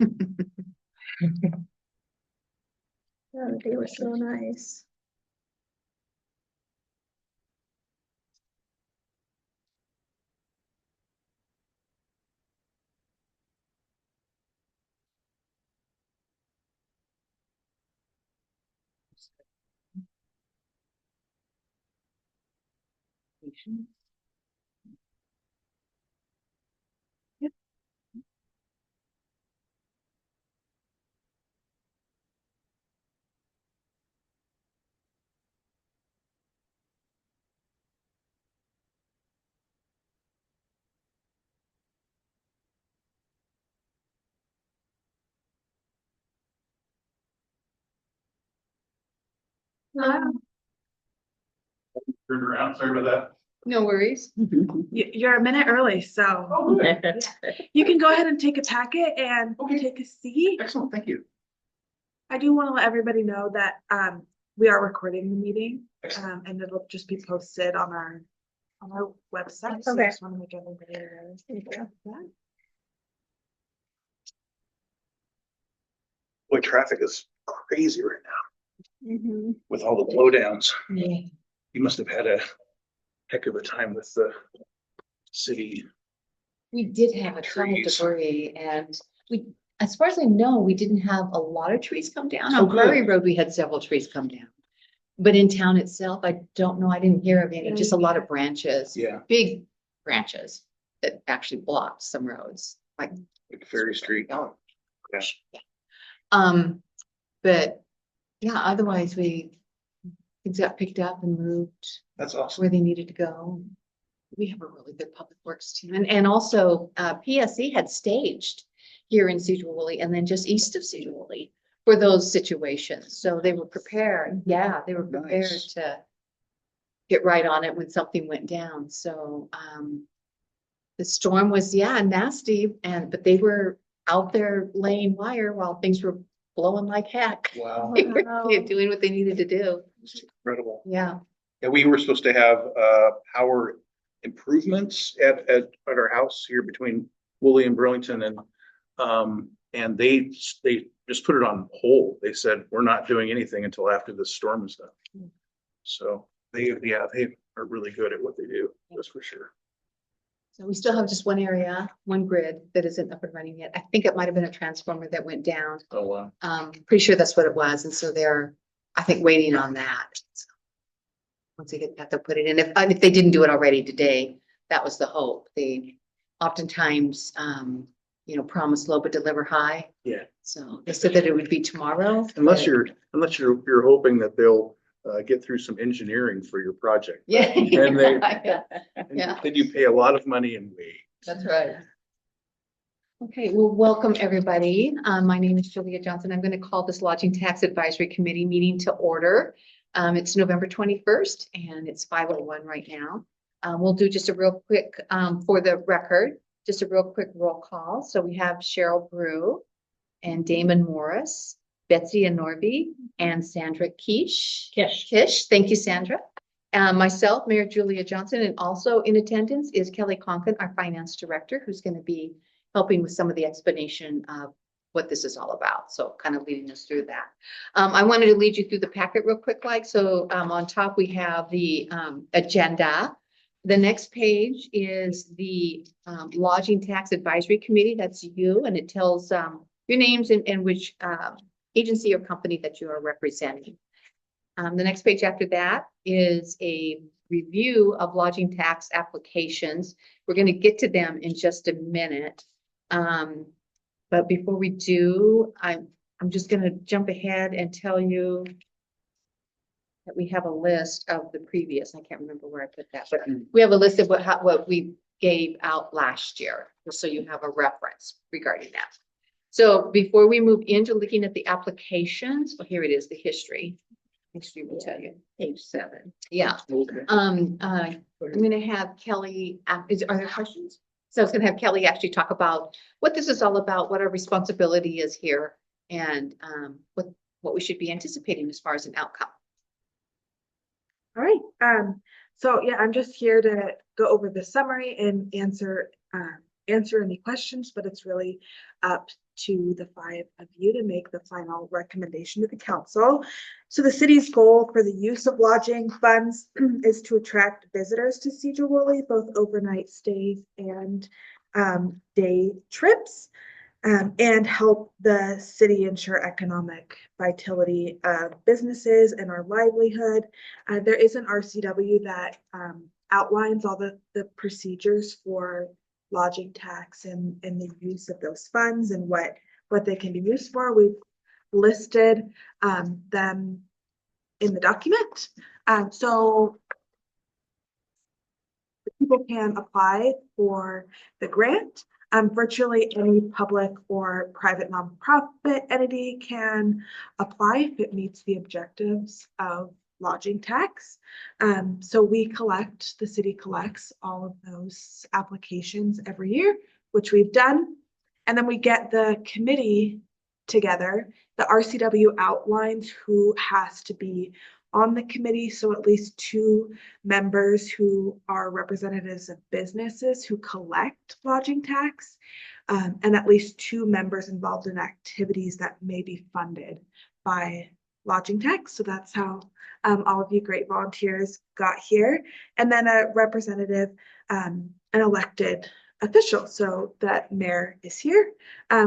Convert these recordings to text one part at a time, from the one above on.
Oh, they were so nice. Turned around, sorry about that. No worries. You're a minute early, so Oh, good. you can go ahead and take a packet and Okay. take a seat. Excellent, thank you. I do want to let everybody know that we are recording the meeting, Excellent. and it'll just be posted on our website. So I Okay. just want to make everybody aware of that. Boy, traffic is crazy right now Mm-hmm. with all the blowdowns. Yeah. You must have had a heck of a time with the city. We did have a ton of Trees. debris and as far as I know, we didn't have a lot of trees come down. Oh, On good. Prairie Road, we had several trees come down. But in town itself, I don't know. I didn't hear of any, just a lot of branches. Yeah, Big branches that actually blocked some roads, like. like Ferry Street. Oh, Yeah. But yeah, otherwise things got picked up and moved That's awesome. where they needed to go. We have a really good public works team, and also PSC had staged here in Sedro-Woolley and then just east of Sedro-Woolley for those situations. So they were prepared. Yeah, they were prepared Nice. to get right on it when something went down. So the storm was nasty, but they were out there laying wire while things were blowing like heck. Wow, They were Wow. doing what they needed to do. it's incredible. Yeah. Yeah, we were supposed to have power improvements at our house here between Woolley and Burlington, and they just put it on hold. They said, we're not doing anything until after this storm is done. So they are really good at what they do, that's for sure. So we still have just one area, one grid that isn't up and running yet. I think it might have been a transformer that went down. Oh, wow. Pretty sure that's what it was. And so they're, I think, waiting on that. So once they get that, they'll put it in. If they didn't do it already today, that was the hope. They oftentimes, promise low but deliver high. Yeah. So they said that it would be tomorrow. Unless but- you're hoping that they'll get through some engineering for your project. Yeah. And they, Yeah, and Yeah. then you pay a lot of money and wait. that's right. Okay, well, welcome everybody. My name is Julia Johnson. I'm going to call this Lodging Tax Advisory Committee meeting to order. It's November 21st and it's 5:01 right now. We'll do just a real quick, for the record, just a real quick roll call. So we have Cheryl Brew and Damon Morris, Betsy Anorby, and Sandra Kish. Thank you, Sandra. Myself, Mayor Julia Johnson, and also in attendance is Kelly Conklin, our finance director, who's going to be helping with some of the explanation of what this is all about. So kind of leading us through that. I wanted to lead you through the packet real quick, on top we have the agenda. The next page is the Lodging Tax Advisory Committee. That's you, and it tells your names and which agency or company that you are representing. The next page after that is a review of lodging tax applications. We're going to get to them in just a minute. But before we do, I'm just going to jump ahead and tell you that we have a list of the previous. I can't remember where I put that, but we have a list of what we gave out last year, just so you have a reference regarding that. So before we move into looking at the applications, well, here it is, the history. History will tell you, page 7. Yeah. Okay. I'm going to have Kelly, are there questions? So I was going to have Kelly actually talk about what this is all about, what our responsibility is here, and what we should be anticipating as far as an outcome. All right. So yeah, I'm just here to go over the summary and answer any questions, but it's really up to the 5 of you to make the final recommendation to the council. So the city's goal for the use of lodging funds is to attract visitors to Sedro-Woolley, both overnight stays and day trips, and help the city ensure economic vitality of businesses and our livelihood. There is an RCW that outlines all the procedures for lodging tax and the use of those funds and what they can be used for. We've listed them in the document. So people can apply for the grant. Virtually any public or private nonprofit entity can apply if it meets the objectives of lodging tax. So the city collects all of those applications every year, which we've done. And then we get the committee together. The RCW outlines who has to be on the committee, so at least 2 members who are representatives of businesses who collect lodging tax, and at least 2 members involved in activities that may be funded by lodging tax. So that's how all of you great volunteers got here. And then a representative, an elected official, so that mayor is here.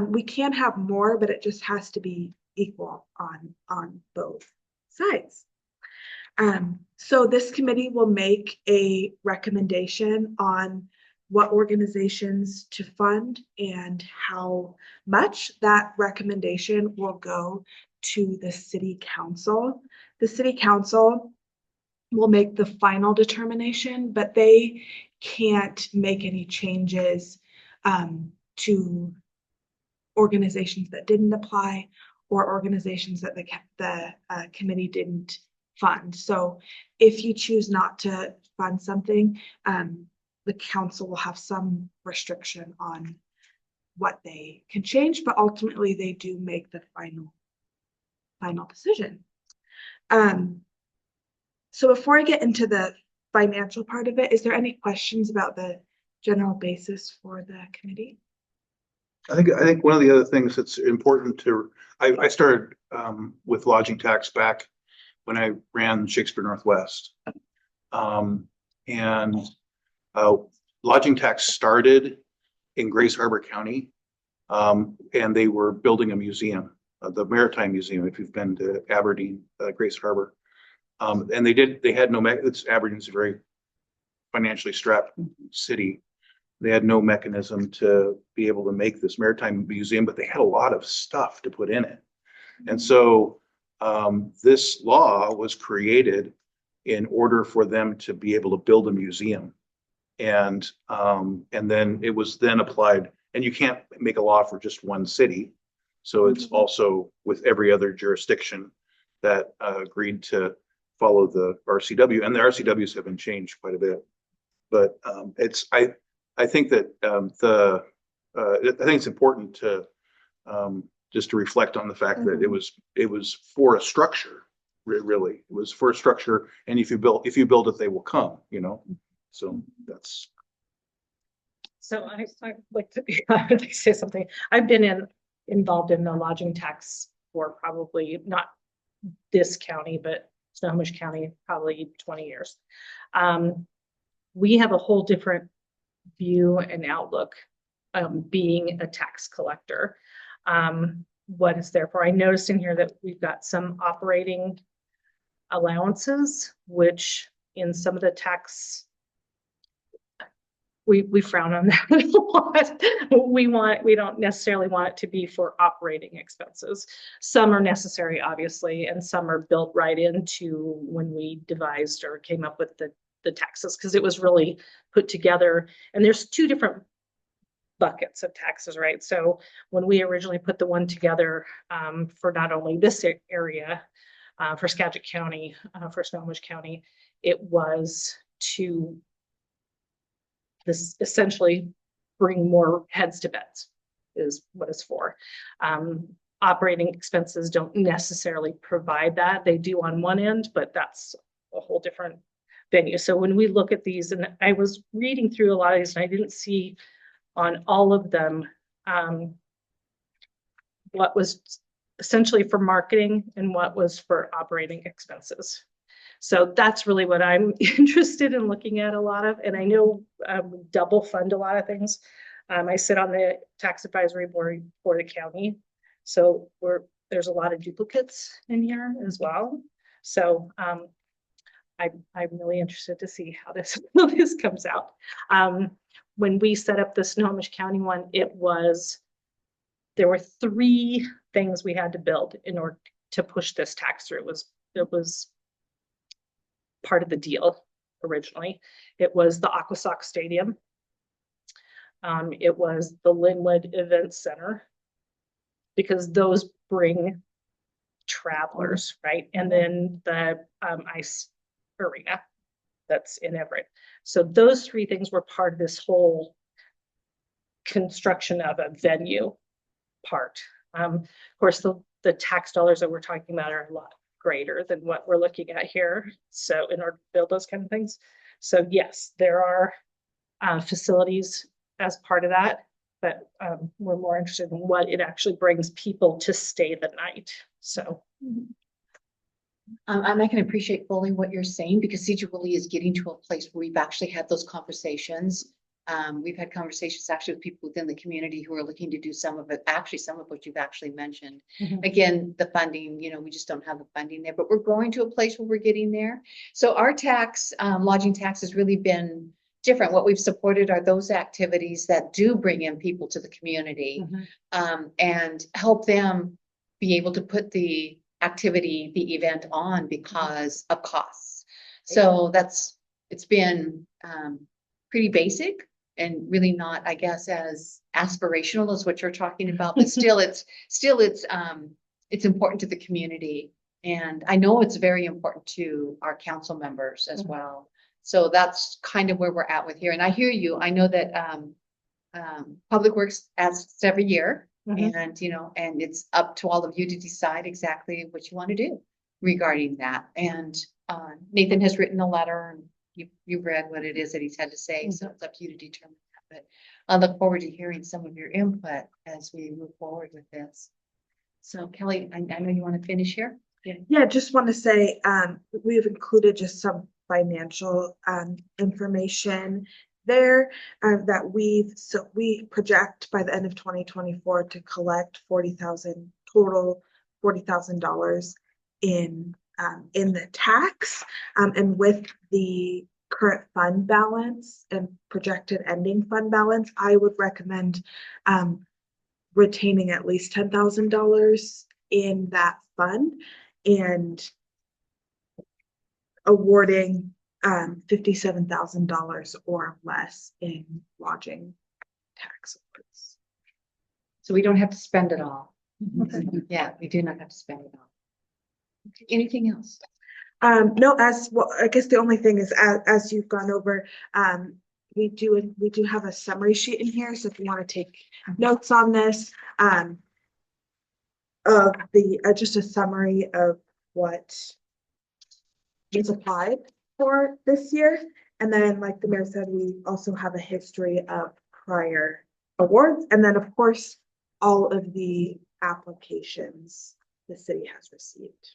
We can have more, but it just has to be equal on both sides. So this committee will make a recommendation on what organizations to fund and how much. That recommendation will go to the city council. The city council will make the final determination, but they can't make any changes to organizations that didn't apply or organizations that the committee didn't fund. So if you choose not to fund something, the council will have some restriction on what they can change, but ultimately they do make the final decision. So before I get into the financial part of it, is there any questions about the general basis for the committee? I think one of the other things that's important to, I started with lodging tax back when I ran Shakespeare Northwest. And lodging tax started in Grace Harbor County, and they were building a museum, the Maritime Museum, if you've been to Aberdeen, Grace Harbor. And they had no, Aberdeen's a very financially strapped city. They had no mechanism to be able to make this Maritime Museum, but they had a lot of stuff to put in it. And so this law was created in order for them to be able to build a museum. And then it was then applied, and you can't make a law for just one city. So it's also with every other jurisdiction that agreed to follow the RCW, and the RCWs have been changed quite a bit. But I think that I think it's important to just to reflect on the fact that it was for a structure, really. It was for a structure, and if you build it, they will come, So that's. So I'd like to say something. I've been involved in the lodging tax for probably not this county, but Snohomish County, probably 20 years. We have a whole different view and outlook being a tax collector. What is there for? I noticed in here that we've got some operating allowances, which in some of the tax, we frown on that a lot. We don't necessarily want it to be for operating expenses. Some are necessary, obviously, and some are built right into when we devised or came up with the taxes, because it was really put together. And there's 2 different buckets of taxes, right? So when we originally put the one together for not only this area, for Skagit County, for Snohomish County, it was to this essentially bring more heads to beds is what it's for. Operating expenses don't necessarily provide that. They do on one end, but that's a whole different venue. So when we look at these, and I was reading through a lot of these and I didn't see on all of them what was essentially for marketing and what was for operating expenses. So that's really what I'm interested in looking at a lot of. And I know we double fund a lot of things. I sit on the tax advisory board for the county. So there's a lot of duplicates in here as well. So I'm really interested to see how this comes out. When we set up the Snohomish County one, there were 3 things we had to build in order to push this tax through. It was part of the deal originally. It was the Aquasox Stadium. It was the Linwood Event Center, because those bring travelers, right? And then the ice arena that's in Everett. So those 3 things were part of this whole construction of a venue part. Of course, the tax dollars that we're talking about are a lot greater than what we're looking at here. So in order to build those kind of things. So yes, there are facilities as part of that, but we're more interested in what it actually brings people to stay the night. So. I can appreciate fully what you're saying, because Sedro-Woolley is getting to a place where we've actually had those conversations. We've had conversations actually with people within the community who are looking to do some of what you've actually mentioned. Mhm. Again, the funding, we just don't have the funding there, but we're growing to a place where we're getting there. So our tax, lodging tax has really been different. What we've supported are those activities that do bring in people to the community, and help them be able to put the event on because of costs. So it's been pretty basic and really not, I guess, as aspirational as what you're talking about, but still it's important to the community. And I know it's very important to our council members as well. So that's kind of where we're at with here. And I hear you. I know that Public Works asks every year. And, and it's up to all of you to decide exactly what you want to do regarding that. And Nathan has written a letter, and you've read what it is that he's had to say. So it's up to you to determine that. But I look forward to hearing some of your input as we move forward with this. So Kelly, I know you want to finish here. Yeah, just want to say we've included just some financial information there that we project by the end of 2024 to collect total $40,000 in the tax, and with the current fund balance and projected ending fund balance, I would recommend retaining at least $10,000 in that fund and awarding $57,000 or less in lodging tax awards. So we don't have to spend it all. Yeah, we do not have to spend it all. Anything else? No, as well, I guess the only thing is, as you've gone over, we do have a summary sheet in here. So if you want to take notes on this, of just a summary of what is applied for this year. And then, like the mayor said, we also have a history of prior awards. And then, of course, all of the applications the city has received.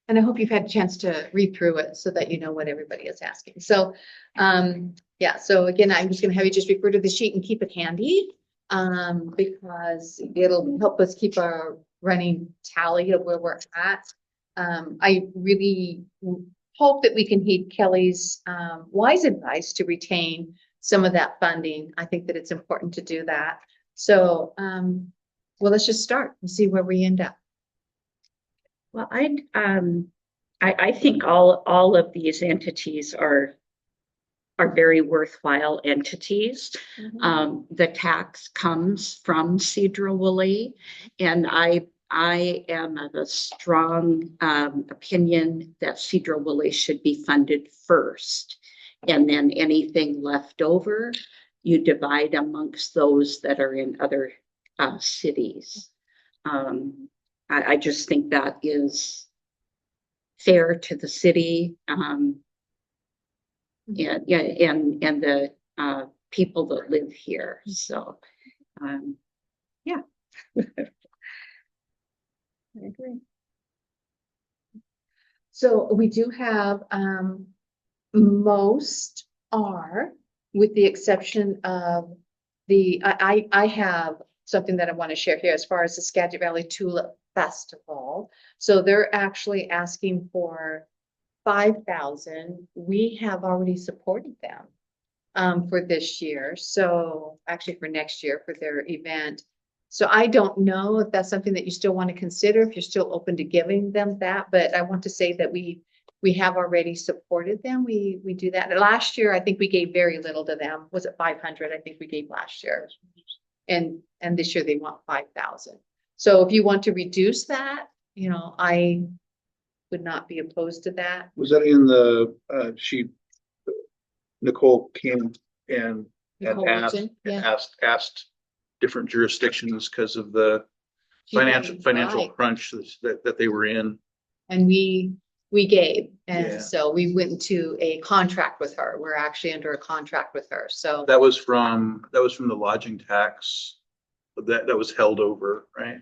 And I hope you've had a chance to read through it so that you know what everybody is asking. So, yeah, so again, I'm just gonna have you just refer to the sheet and keep it handy, because it'll help us keep our running tally of where we're at. I really hope that we can heed Kelly's wise advice to retain some of that funding. I think that it's important to do that. So, well, let's just start and see where we end up. Well, I think all of these entities are very worthwhile entities. The tax comes from Sedro-Woolley, and I am of a strong opinion that Sedro-Woolley should be funded first, and then anything left over, you divide amongst those that are in other cities. I just think that is fair to the city, and the people that live here. So, yeah. agree. So we do have, most are, with the exception of I have something that I want to share here as far as the Skagit Valley Tulip Festival. So they're actually asking for 5,000. We have already supported them for this year. So actually for next year for their event. So I don't know if that's something that you still want to consider, if you're still open to giving them that, but I want to say that we have already supported them. We do that. And last year, I think we gave very little to them. Was it 500? I think we gave last year. And this year they want 5,000. So if you want to reduce that, you know, I would not be opposed to that. Was that in the, Nicole came and Nicole asked, Wilson, yeah. asked different jurisdictions because of the She financial right. crunch that they were in. And we gave, Yeah. and so we went into a contract with her. We're actually under a contract with her, so. That was from the lodging tax that was held over, right?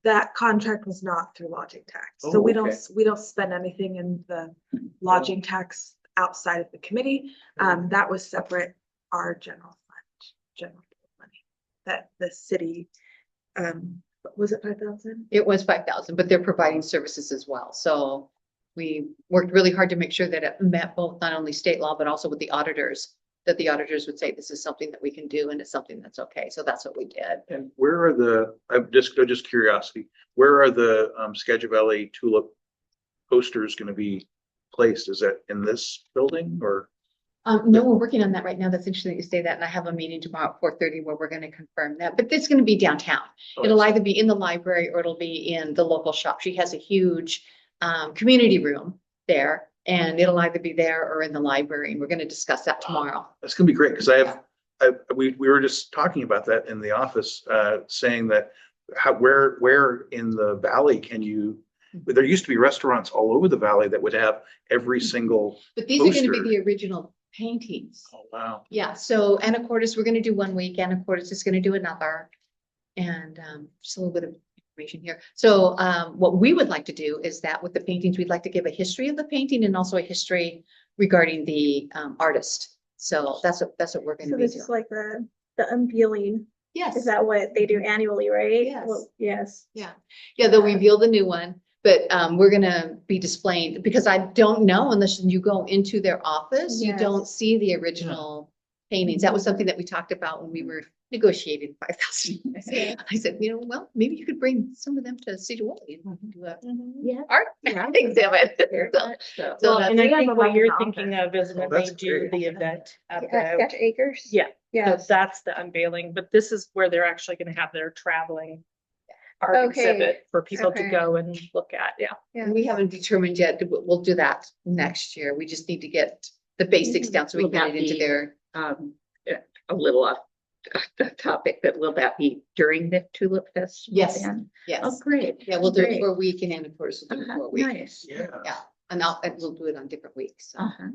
That contract was not through lodging tax. Oh, So we okay. don't spend anything in the lodging tax outside of the committee. That was separate, our general money that the city, was it 5,000? It was 5,000, but they're providing services as well. So we worked really hard to make sure that it met both not only state law, but also with the auditors, that the auditors would say, this is something that we can do and it's something that's okay. So that's what we did. And where are I'm just curiosity, where are the Skagit Valley Tulip posters going to be placed? Is that in this building or? No, we're working on that right now. That's interesting that you say that. And I have a meeting tomorrow at 4:30 where we're going to confirm that, but it's going to be downtown. Oh, It'll either be in the library or it'll be in the local shop. She has a huge community room there, and it'll either be there or in the library. And we're going to discuss that tomorrow. That's going to be great because we were just talking about that in the office, saying that where in the valley can you? There used to be restaurants all over the valley that would have every single. But these are going to poster. be the original paintings. Oh, wow. Yeah, so Anacortes, we're going to do one week, Anacortes is going to do another. And just a little bit of information here. So what we would like to do is that with the paintings, we'd like to give a history of the painting and also a history regarding the artist. So that's what we're going So to be this is doing. like the unveiling. Yes. Is that what they do annually, right? Yes. Well, yes. Yeah, they'll reveal the new one, but we're gonna be displaying, because I don't know unless you go into their office, you Yes. don't see the original paintings. That was something that we talked about when we were negotiating 5,000. Yeah. I said, well, maybe you could bring some of them to Sedro-Woolley and do a Mhm. Yeah. art exhibit. So So, So Well, that's- and I we have think a what you're Robin thinking office. of is when Oh, that's they do great. the event at At the, Sketch Acres. yeah. So Yes. that's the unveiling, but this is where they're actually gonna have their traveling art Okay. exhibit for people to Okay. go and look at, yeah. Yeah. we haven't determined yet, we'll do that next year. We just need to get the basics Mhm. down so we Will can get that it into be- their. a little off the topic, but will that be during the Tulip Festival? Yes. then? Yes, Oh, great. yeah, we'll do it Great. for a week and then of course we'll do it for a week. Nice. Yeah. Yeah, and we'll do it on different weeks. Uh-huh.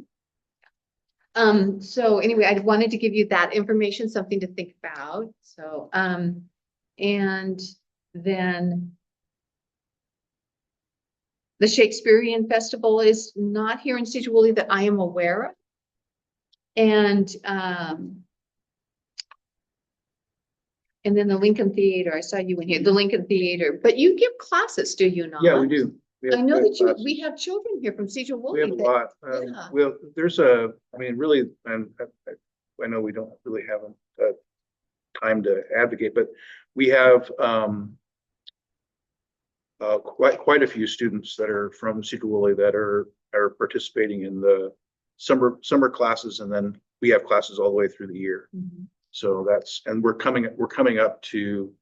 So anyway, I wanted to give you that information, something to think about. So, and then the Shakespearean Festival is not here in Sedro-Woolley that I am aware of. And then the Lincoln Theater, I saw you in here, the Lincoln Theater, but you give classes, do you not? Yeah, we do. We I have- know we have that classes. we have children here from We have a Sedro-Woolley. lot. yeah. Well, really, and I know we don't really have time to advocate, but we have quite a few students that are from Sedro-Woolley that are participating in the summer classes, and then we have classes all the way through the year. Mhm. So we're coming up to,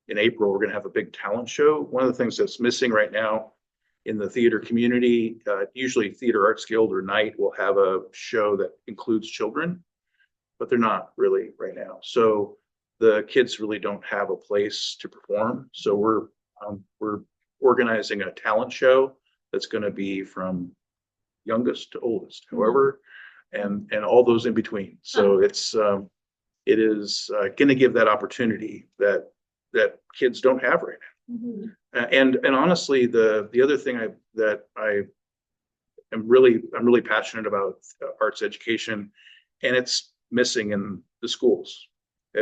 in April, we're gonna have a big talent show. One of the things that's missing right now in the theater community, usually Theater Arts Guild or Night will have a show that includes children, but they're not really right now. So the kids really don't have a place to perform. So we're organizing a talent show that's gonna be from youngest to oldest, however, and all those in between. So it is going to give that opportunity that kids don't have right Mhm. And honestly, the other thing I'm really passionate about arts education, and it's missing in the schools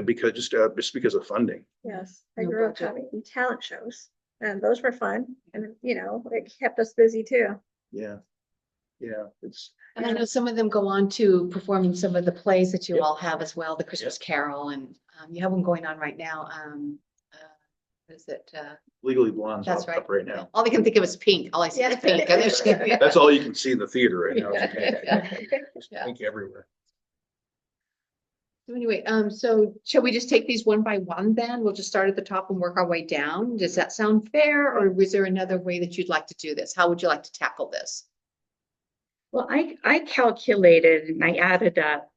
because just because of funding. Yes, I No grew up budget. having talent shows and those were fun and, it kept us busy too. Yeah. Yeah, it's, And I know some of them go on to perform in some of the plays that you Yep. all have as well, the Christmas Carol, and you have one going on right now. What is it? Legally Blonde's That's up right now. All I can think of is pink. All I see is Yeah. pink. And there's- That's all you can see in the theater right now. Yeah, yeah. There's Yeah. pink everywhere. So anyway, so shall we just take these one by one then? We'll just start at the top and work our way down. Does that sound fair? Or was there another way that you'd like to do this? How would you like to tackle this? Well, I calculated and I added up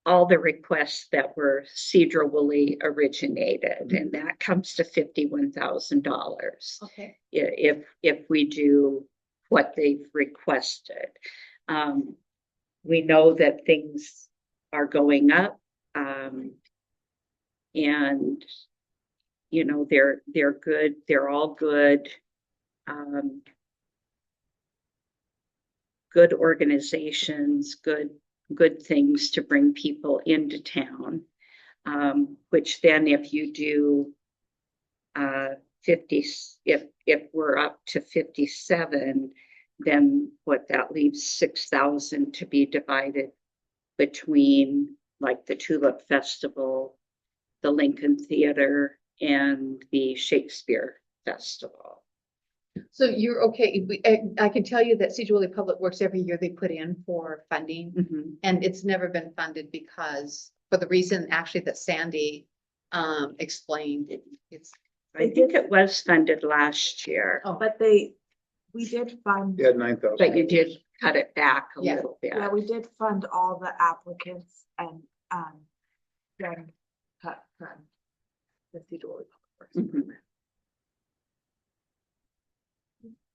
all the requests that were Sedro-Woolley originated, and that comes to $51,000 Okay. if we do what they've requested. We know that things are going up, and they're good. They're all good. Good organizations, good things to bring people into town, which then if you do 50, if we're up to 57, then what that leaves 6,000 to be divided between like the Tulip Festival, the Lincoln Theater, and the Shakespeare Festival. So you're okay. I can tell you that Sedro-Woolley Public Works every year they put in for funding, Mhm. and it's never been funded because for the reason actually that Sandy explained. It's I think it was funded last year, But we did fund, You had 9,000. but you did cut it back a Yeah. little bit. yeah, we did fund all the applicants and, then cut from the Sedro-Woolley Public Works. Mhm.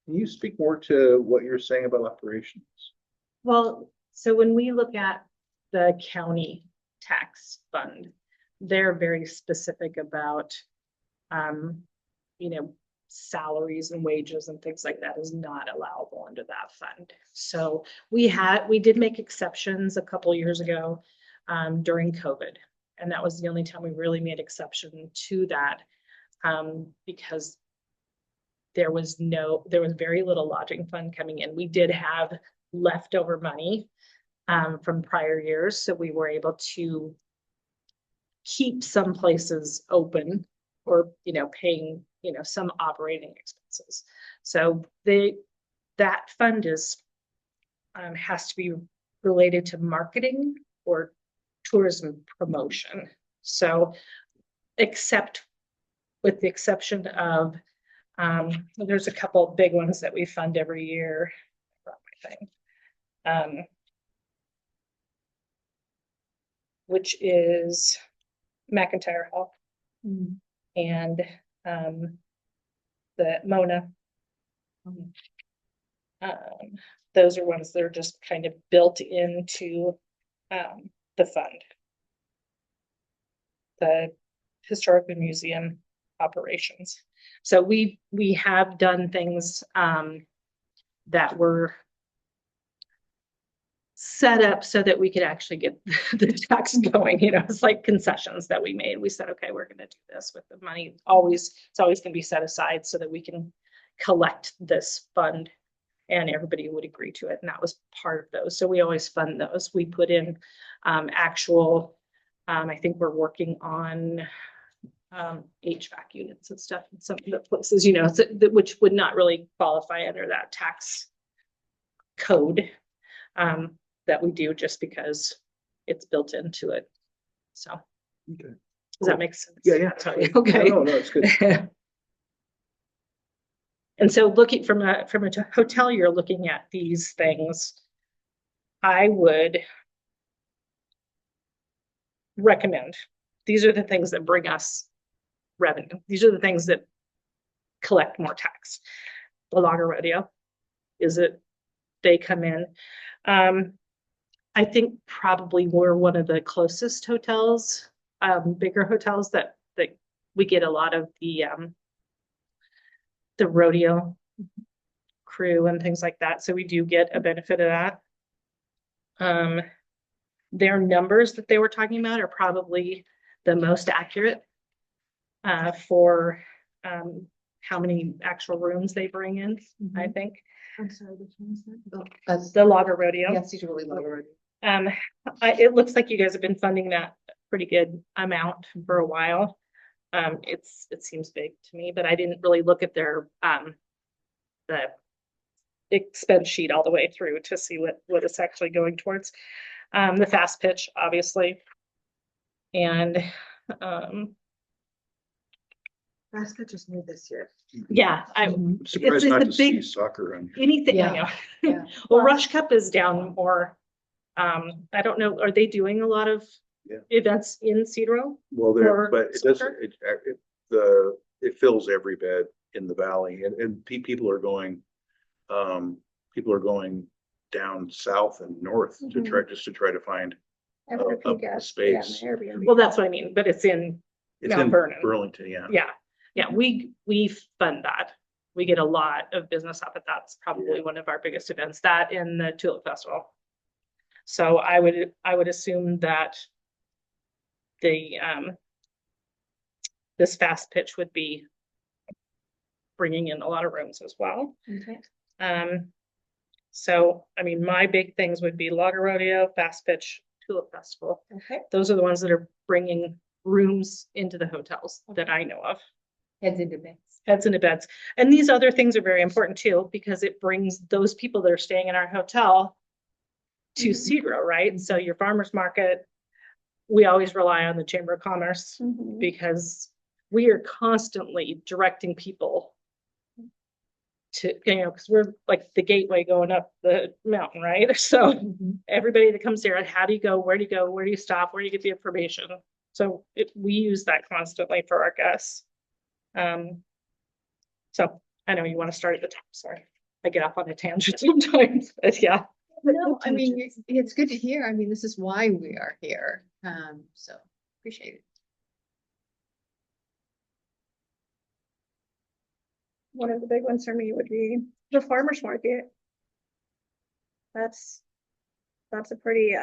Can you speak more to what you're saying about operations? Well, so when we look at the county tax fund, they're very specific about, salaries and wages and things like that is not allowable under that fund. So we did make exceptions a couple years ago, during COVID. And that was the only time we really made exception to that, because there was very little lodging fund coming in. We did have leftover money from prior years, so we were able to keep some places open or paying some operating expenses. So that fund has to be related to marketing or tourism promotion. So with the exception of there's a couple of big ones that we fund every year. I brought my thing. Which is McIntyre Hall and the Mona. Those are ones that are just kind of built into the fund. The historical museum operations. So we have done things that were set up so that we could actually get the tax going. It's like concessions that we made. We said, okay, we're going to do this with the money. It's always going to be set aside so that we can collect this fund and everybody would agree to it. And that was part of those. So we always fund those. We put in actual, I think we're working on HVAC units and stuff in some of the places, which would not really qualify under that tax code that we do just because it's built into it. So Okay. does that make sense? Yeah. Okay. No, it's good. And so looking from a hotel, you're looking at these things. I would recommend, these are the things that bring us revenue. These are the things that collect more tax. The Lager Rodeo, they come in. I think probably we're one of the closest hotels, bigger hotels that we get a lot of the rodeo crew and things like that. So we do get a benefit of that. Their numbers that they were talking about are probably the most accurate for how many actual rooms they bring in, I think. I'm sorry, which one is that? The Lager Rodeo. Yes, he's really lower. It looks like you guys have been funding that pretty good amount for a while. It seems big to me, but I didn't really look at their the expense sheet all the way through to see what it's actually going towards. The fast pitch, obviously. And Fast pitch is new this year. yeah, I'm surprised it's not a to see big- soccer on. anything, I know. Yeah, yeah. Well, Rush Cup is down more. I don't know, are they doing a lot of Yeah. events in Cedro? Well, there, Or but it doesn't, soccer? it fills every bed in the valley and people are going, down south and north to try to find I would a repeat gas, space. Airbnb. Well, that's what I mean, but it's in It's Mount in Vernon. Burlington, yeah. Yeah, we fund that. We get a lot of business off it. That's probably one of our biggest events, that and the Tulip Festival. So I would assume that the this fast pitch would be bringing in a lot of rooms as well. Okay. So, I mean, my big things would be Lager Rodeo, Fast Pitch, Tulip Festival. Okay. Those are the ones that are bringing rooms into the hotels that I know of. Heads into beds. Heads into beds. And these other things are very important too, because it brings those people that are staying in our hotel to Cedro, right? So your farmer's market, we always rely on the Chamber of Commerce Mhm. because we are constantly directing people to, because we're like the gateway going up the mountain, right? So everybody that comes there, how do you go? Where do you go? Where do you stop? Where do you get the information? So we use that constantly for our guests. So I know you want to start at the top. Sorry, I get off on a tangent sometimes, but yeah. No, I mean, it's good to hear. I mean, this is why we are here. So appreciate it. One of the big ones for me would be the farmer's market. That's a pretty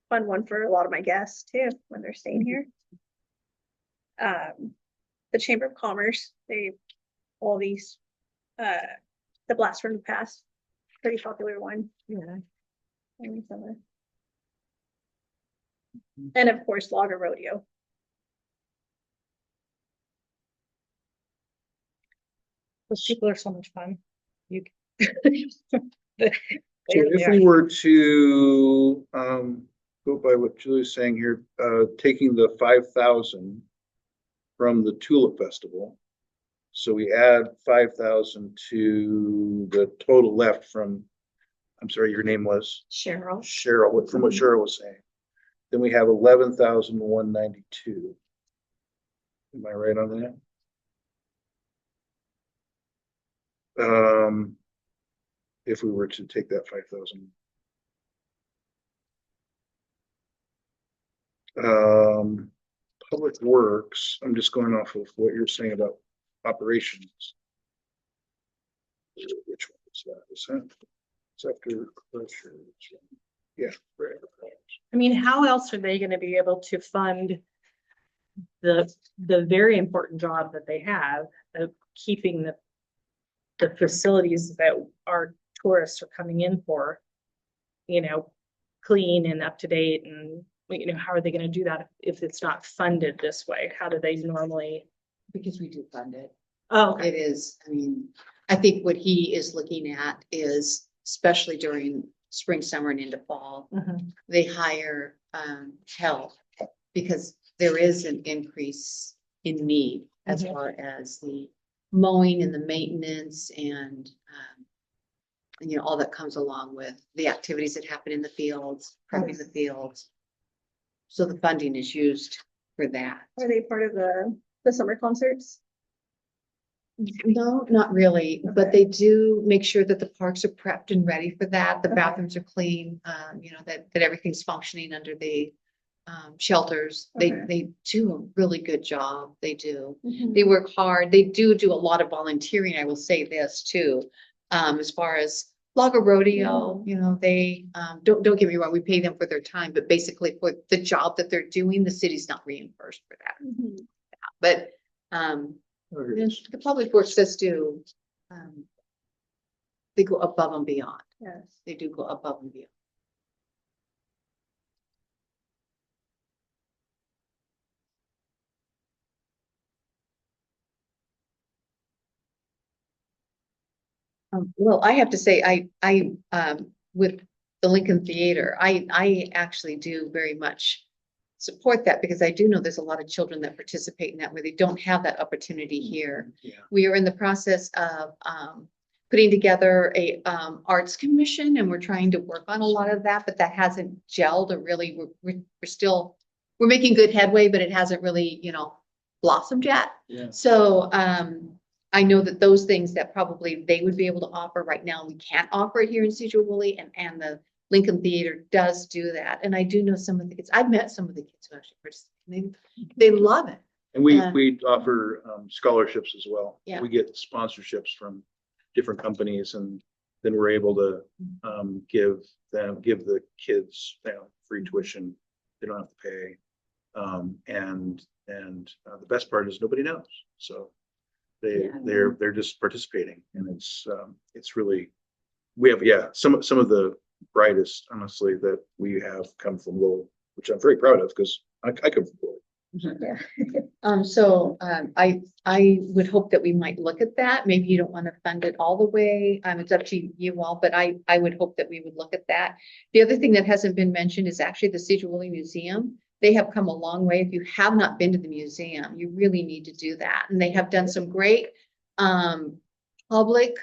fun one for a lot of my guests too, when they're staying here. The Chamber of Commerce, all these the Blast from the Past, pretty popular one. Yeah. in summer. And of course, Lager Rodeo. Those people are so much fun. You. So if we were to go by what Julie's saying here, taking the 5,000 from the Tulip Festival. So we add 5,000 to the total left from, I'm sorry, your name was Cheryl. Cheryl, from what Cheryl was saying. Then we have 11,192. Am I right on that? If we were to take that 5,000. Public Works, I'm just going off of what you're saying about operations. Which one is that? Is that? It's after pressure. Yeah. Right. I mean, how else are they gonna be able to fund the very important job that they have of keeping the facilities that our tourists are coming in for, clean and up to date, and how are they gonna do that if it's not funded this way? How do they normally? Because we do fund it. Oh, okay. It is, I mean, I think what he is looking at is, especially during spring, summer and into fall, Mhm. they hire help because there is an increase in need as Mhm. far as the mowing and the maintenance and all that comes along with the activities that happen in the fields, prepping the fields. So the funding is used for that. Are they part of the summer concerts? No, not really, but they do make sure that the parks are prepped and ready for that. The Okay. bathrooms are clean, that everything's functioning under the shelters. Okay. They do a really good job. They do. Mhm. They work hard. They do a lot of volunteering. I will say this too. As far as Logger Rodeo, you know, they, don't get me wrong, we pay them for their time, but basically for the job that they're doing, the city's not reimbursed for that. Mhm. But, the public works does do, they go above and beyond. Yes. They do go above and beyond. Well, I have to say, with the Lincoln Theater, I actually do very much support that because I do know there's a lot of children that participate in that where they don't have that opportunity here. Yeah. We are in the process of, putting together a, arts commission and we're trying to work on a lot of that, but that hasn't gelled or really, we're still, we're making good headway, but it hasn't really, you know, blossomed yet. Yeah. So, I know that those things that probably they would be able to offer right now, we can't offer it here in Sedro-Woolley, and the Lincoln Theater does do that. And I do know some of the kids, I've met some of the kids who actually participate. They love it. And we, Yeah. we offer scholarships as well. Yeah. We get sponsorships from different companies and then we're able to give the kids, you know, free tuition. They don't have to pay. And the best part is nobody knows. So they're just participating and it's really, we have, some of the brightest, honestly, that we have come from Lowell, which I'm very proud of because I come from Lowell. I would hope that we might look at that. Maybe you don't want to fund it all the way. It's up to you all, but I would hope that we would look at that. The other thing that hasn't been mentioned is actually the Sedro-Woolley Museum. They have come a long way. If you have not been to the museum, you really need to do that. And they have done some great, public,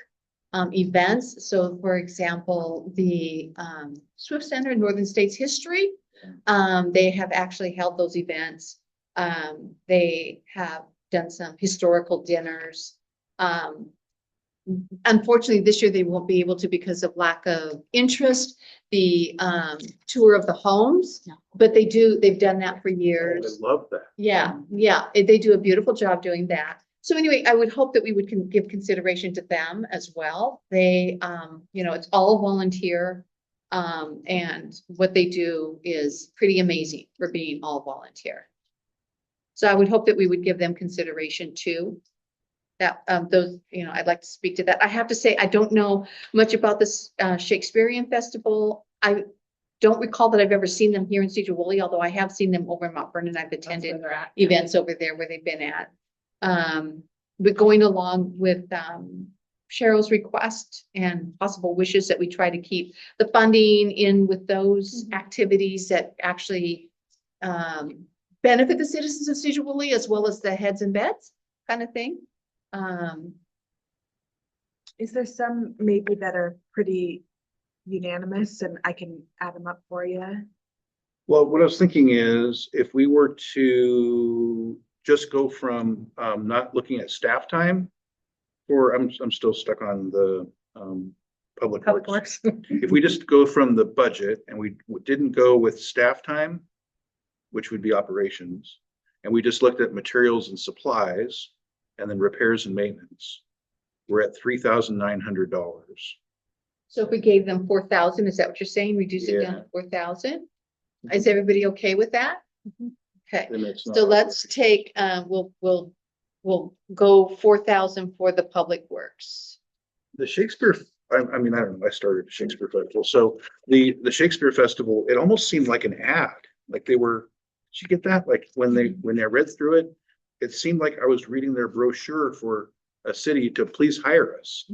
events. So for example, the, Swift Center in Northern States History, they have actually held those events. They have done some historical dinners. Unfortunately, this year they won't be able to because of lack of interest, the tour of the homes, but they've done that for years. I love that. Yeah, they do a beautiful job doing that. So anyway, I would hope that we would give consideration to them as well. They, you know, it's all volunteer. And what they do is pretty amazing for being all volunteer. So I would hope that we would give them consideration too. That, those, you know, I'd like to speak to that. I have to say, I don't know much about this, Shakespearean Festival. I don't recall that I've ever seen them here in Sedro-Woolley, although I have seen them over in Mount Vernon. I've attended events over there where they've been at. But going along with, Cheryl's request and possible wishes that we try to keep the funding in with those activities that actually, benefit the citizens of Sedro-Woolley as well as the heads and beds kind of thing. Is there some maybe that are pretty unanimous and I can add them up for you? Well, what I was thinking is if we were to just go from not looking at staff time, or I'm still stuck on the public works. If we just go from the budget and we didn't go with staff time, which would be operations, and we just looked at materials and supplies and then repairs and maintenance, we're at $3,900. So if we gave them 4,000, is that what you're saying? Reduce it down to 4,000? Is everybody okay with that? Okay, Then it's not so let's take, we'll go 4,000 for the public works. the Shakespeare. I mean, I don't know. I started the Shakespeare Festival, so the Shakespeare Festival. It almost seemed like an ad. Like they were. Did you get that? Like when I read through it, it seemed like I was reading their brochure for a city to please hire us,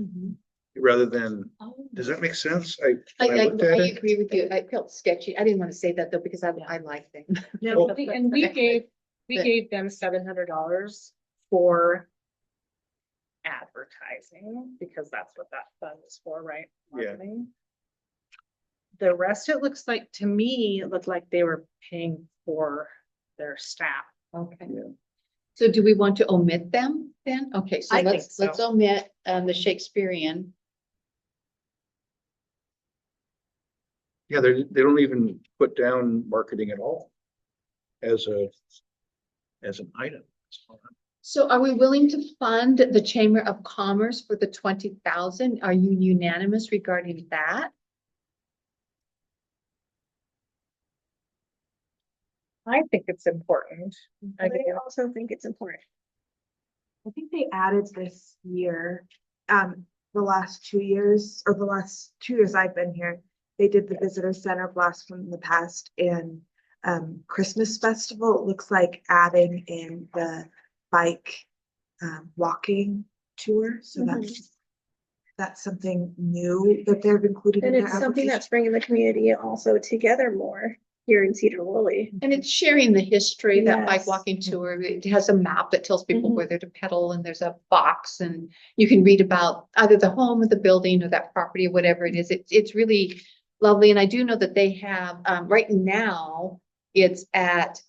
rather than. Does that make sense? I looked at it. agree with you. I felt sketchy. I didn't want to say that though, because I like things. Well, And we gave them $700 for advertising, because that's what that fund is for, right? Yeah. Marketing. The rest, it looks like, to me, it looked like they were paying for their staff. Okay. Yeah. So do we want to omit them then? Okay, so I think let's so. omit the Shakespearean. Yeah, they don't even put down marketing at all. as an item. So are we willing to fund the Chamber of Commerce for the 20,000? Are you unanimous regarding that? I think it's important. I I do. also think it's important. I think they added this year, the last 2 years, or the last 2 years I've been here, they did the visitor center blast from the past and Christmas festival. It looks like adding in the bike walking tour. So that's something new that they've included in And their it's something application. that's bringing the community also together more here in Sedro-Woolley. And it's sharing the history, that bike Yes. walking tour. It has a map that tells people Mhm. where they're to pedal, and there's a box, and you can read about either the home or the building or that property, or whatever it is. It's really lovely. And I do know that they have, right now, it's at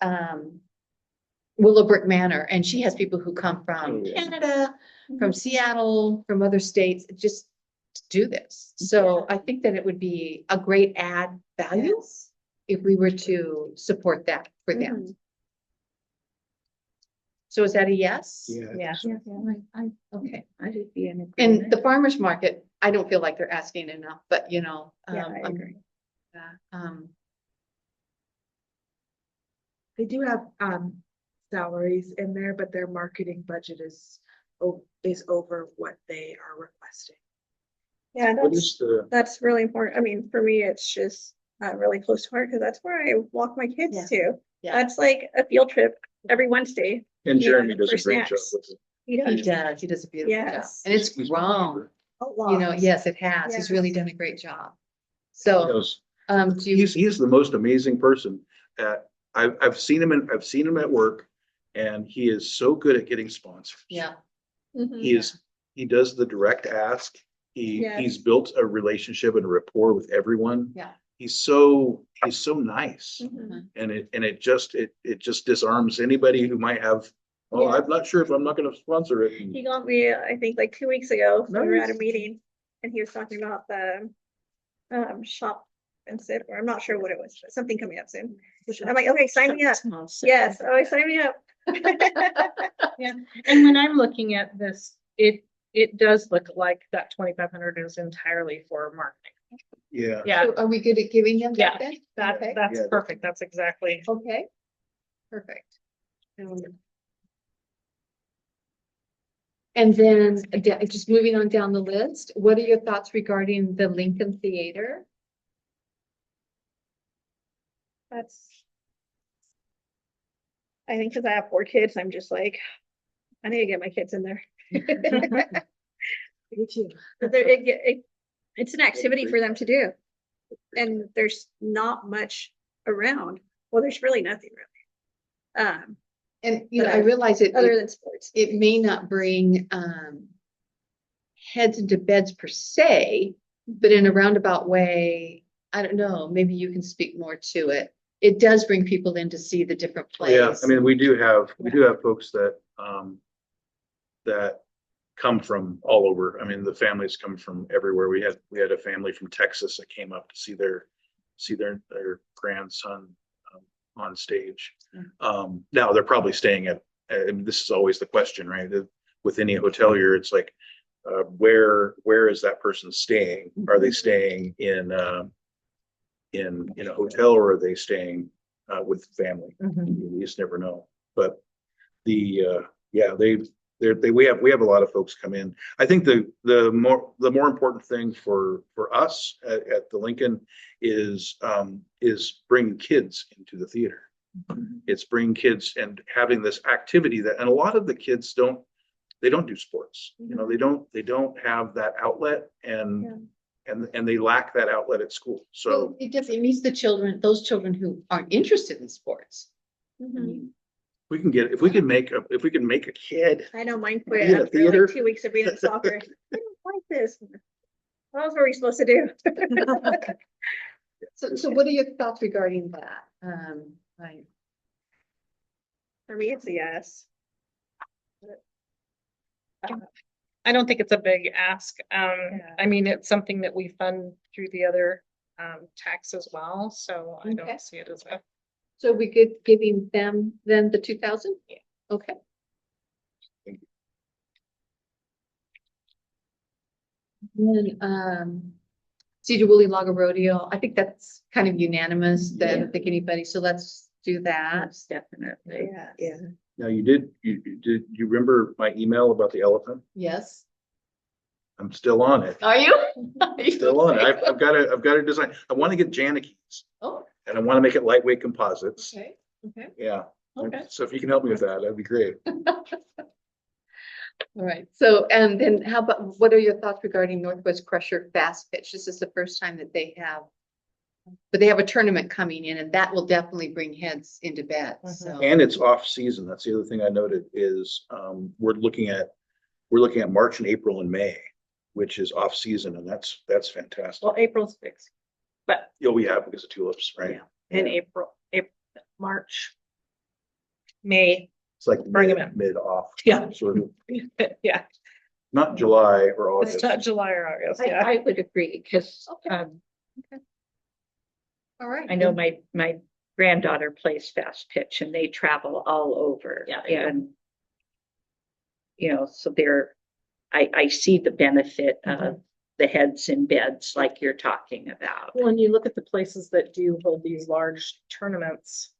Willowbrook Manor, and she has people who come from Canada, from Seattle, from other states, just to do this. So I think that it would be a great add value if we were to support that for them. Mhm. So is that a yes? Yeah. Okay. I should be in And agreement. the farmer's market, I don't feel like they're asking enough, but you know. Yeah, I agree. They do have salaries in there, but their marketing budget is over what they are requesting. Yeah, What is that's really important. I mean, for me, it's just really close to heart because that's where I walk my kids Yeah. to. Yeah. That's like a field trip every Wednesday. and Jeremy Yeah, does a for great job snacks. with it. He He does does, he does a beautiful job. Yes. And it's He's my grown, neighbor. a you know, lot. yes, it has. He's really Yes. done a great job. He So, does. do you, He's the most amazing person. I've seen him at work, and he is so good at getting sponsors. yeah, Mhm. He does the direct ask. Yes. He's built a relationship and a rapport with everyone. yeah. He's so nice. Mhm. And it just disarms anybody who might have, oh, Yeah. I'm not sure if I'm not gonna sponsor it. He got me, I think, like 2 weeks ago. We were at a Nice. meeting and he was talking about the shop and sit, or I'm not sure what it was, but something coming up soon. I'm like, okay, sign me up. Yes, oh, sign me up. Yeah, and when I'm looking at this, it does look like that 2,500 is entirely for marketing. Yeah. Yeah, So are we good at giving them that then? Okay. that's Yeah. perfect. That's exactly. Okay, perfect. And then just moving on down the list, what are your thoughts regarding the Lincoln Theater? I think because I have 4 kids, I'm just like, I need to get my kids in there. Me too. But it's an activity for them to do. And there's not much around. Well, there's really nothing really. And, you know, But I realize it, Other than sports. it may not bring, heads into beds per se, but in a roundabout way, I don't know, maybe you can speak more to it. It does bring people in to see the different plays. Yeah, I mean, we do have folks that come from all over. I mean, the families come from everywhere. We had a family from Texas that came up to see their grandson on stage. Now they're probably staying at, and this is always the question, right? With any hotelier, it's like, where is that person staying? Are they staying in a hotel, or are they staying with family? You just never know. But we have a lot of folks come in. I think the more important thing for us at the Lincoln is bringing kids into the theater. It's bringing kids and having this activity and a lot of the kids don't do sports. You know, they don't have that outlet, and they lack that outlet at school. So Well, it meets those children who aren't interested in sports. Mhm. if we can make a kid. I know mine Be quit in a after theater. like 2 weeks of being in soccer. I don't like this. What else were we supposed to do? So what are your thoughts regarding that? For me, it's a yes. I don't think it's a big ask. I mean, it's something that we fund through the other tax as well, so I Okay. don't see it as a So we could giving them then the 2,000? Yeah. Okay. Thank Then, Sedro-Woolley Lager Rodeo, I think that's kind of unanimous, that I Yeah. don't think anybody, so let's do that. That's definitely. Yeah. Now you remember my email about the elephant? Yes. I'm still on it. Are you? Are you Still on it. okay? I've got a design. I want to get Janikes Oh, and I want to make it lightweight composites. okay, okay, Yeah. okay. So if you can help me with that, that'd be great. All right, so, and then how about, what are your thoughts regarding Northwest Crusher Fast Pitch? This is the first time that they have, but they have a tournament coming in, and that will definitely bring heads into bets, so. And it's off season. That's the other thing I noted is we're looking at March and April and May, which is off season, and that's fantastic. Well, April's fixed, but Oh, we have because of tulips, right? yeah, in April, March, May, It's like Bring 'em in. mid off. Yeah. Sort of, yeah, not July or August. it's not July or August, I, yeah. I would agree, because, Okay. All right. I know my granddaughter plays fast pitch and they travel all over. Yeah, they do. And, so I see the benefit of the heads in beds like you're talking about. When you look at the places that do hold these large tournaments,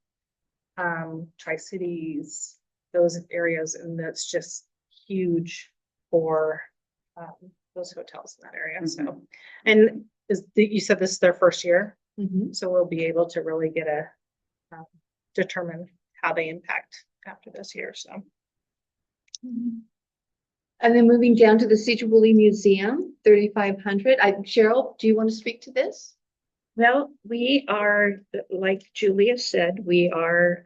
Tri-Cities, those areas, and that's just huge for those hotels in that area, so. And you said this is their first year, Mhm. so we'll be able to really get determine how they impact after this year, so. And then moving down to the Sedro-Woolley Museum, 3,500. Cheryl, do you want to speak to this? Well, we are, like Julia said, we are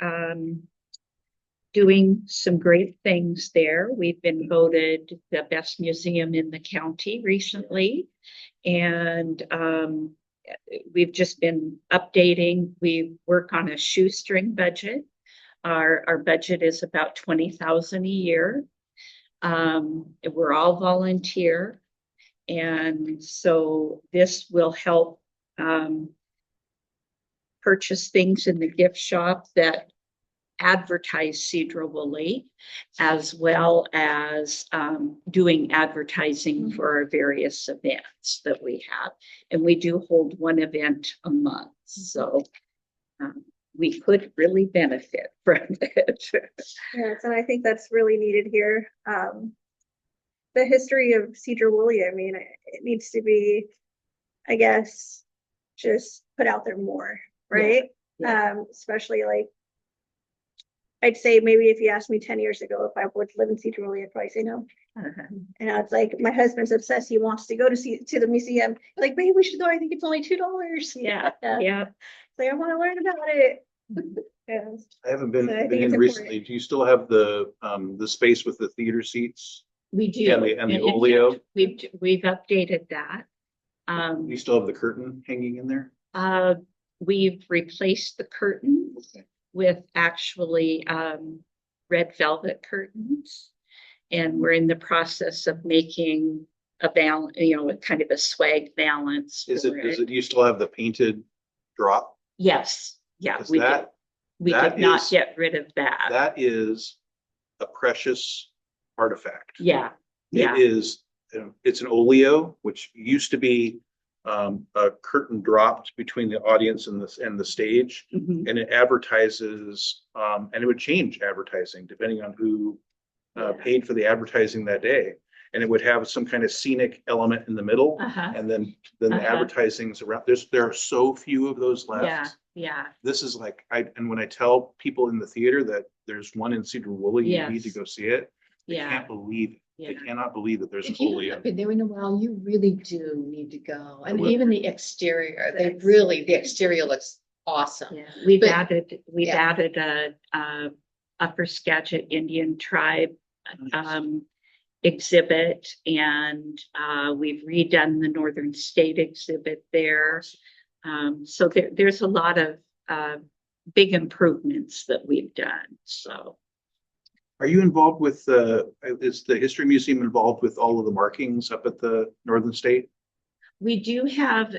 doing some great things there. We've been voted the best museum in the county recently. And we've just been updating. We work on a shoestring budget. Our budget is about 20,000 a year. We're all volunteer. And so this will help purchase things in the gift shop that advertise Sedro-Woolley, as well as doing advertising for our various events that we have. And we do hold one event a month, so we could really benefit from it. Yes, and I think that's really needed here. The history of Sedro-Woolley, I mean, it needs to be, I guess, just put out there more, right? Yeah. Especially like, I'd say maybe if you asked me 10 years ago if I would live in Sedro-Woolley, I'd probably say no. Uh-huh. And now it's like, my husband's obsessed. He wants to go to the museum. Like, babe, we should go. I think it's only $2. Yeah, Yeah. yeah. Like, I want to learn about it. Yes. I haven't been So I think in it's recently. important. Do you still have the space with the theater seats? We do. And the in fact, oleo? We've updated that. Do you still have the curtain hanging in there? We've replaced the curtain Okay. with actually red velvet curtains. And we're in the process of making a balance, kind of a swag balance. Does for it, you still have the painted drop? Yes, yeah, Because we did. We that did not is- get rid of that. That is a precious artifact. Yeah, yeah. It is, it's an oleo, which used to be a curtain dropped between the audience and the stage, Mhm. and it advertises, and it would change advertising depending on who paid for the advertising that day. And it would have some kind of scenic element in the middle, Uh-huh. and then the Uh-huh. advertising's around. There are so few of those left. Yeah, yeah. This is like, and when I tell people in the theater that there's one in Sedro-Woolley, you need to Yes. go see it. They Yeah. can't believe it. They Yeah. cannot believe that there's an If you oleo. haven't been there in a while, you really do need to go. And will. even the exterior, Thanks. the exterior looks awesome. Yeah, we've But- added yeah. a Upper Skagit Indian tribe Nice. exhibit, and we've redone the Northern State exhibit there. So there's a lot of big improvements that we've done. So Are you involved with is the History Museum involved with all of the markings up at the Northern State? we do have